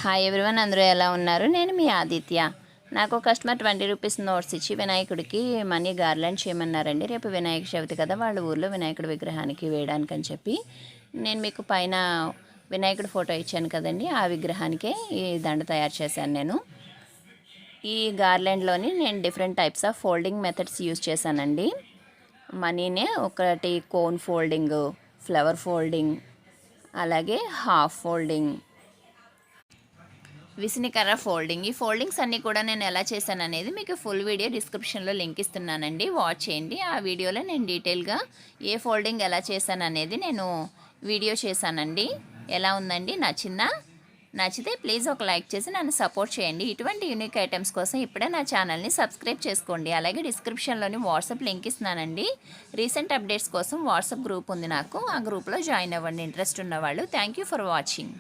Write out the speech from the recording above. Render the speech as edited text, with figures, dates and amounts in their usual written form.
Hi everyone, అందరూ ఎలా ఉన్నారు? నేను మీ ఆదిత్య. నాకు కస్టమర్ 20 రూపీస్ నోట్స్ ఇచ్చి వినాయకుడికి మనీ గార్లాండ్ చేయమన్నారండి. రేపు వినాయక చవితి కదా, వాళ్ళ ఊర్లో వినాయకుడి విగ్రహానికి వేయడానికి అని చెప్పి నేను మీకు పైన వినాయకుడి ఫోటో ఇచ్చాను కదండి, ఆ విగ్రహానికే ఈ దండ తయారు చేశాను నేను. ఈ గార్లాండ్లోని నేను different types of folding methods use చేశానండి. మనీనే ఒకటి కోన్ ఫోల్డింగ్, ఫ్లవర్ ఫోల్డింగ్, అలాగే హాఫ్ ఫోల్డింగ్, విసినికర్ర ఫోల్డింగ్. ఈ ఫోల్డింగ్స్ అన్నీ కూడా నేను ఎలా చేశాను అనేది మీకు ఫుల్ వీడియో డిస్క్రిప్షన్లో లింక్ ఇస్తున్నానండి, వాచ్ చేయండి. ఆ వీడియోలో నేను డీటెయిల్గా ఏ ఫోల్డింగ్ ఎలా చేశాను అనేది నేను వీడియో చేశానండి. ఎలా ఉందండి? నచ్చితే ప్లీజ్ ఒక లైక్ చేసి నన్ను సపోర్ట్ చేయండి. ఇటువంటి యూనిక్ ఐటమ్స్ కోసం ఇప్పుడే నా ఛానల్ని సబ్స్క్రైబ్ చేసుకోండి. అలాగే డిస్క్రిప్షన్లోని వాట్సాప్ లింక్ ఇస్తున్నానండి. రీసెంట్ అప్డేట్స్ కోసం వాట్సాప్ గ్రూప్ ఉంది నాకు, ఆ గ్రూప్లో జాయిన్ అవ్వండి ఇంట్రెస్ట్ ఉన్నవాళ్ళు. Thank you for watching.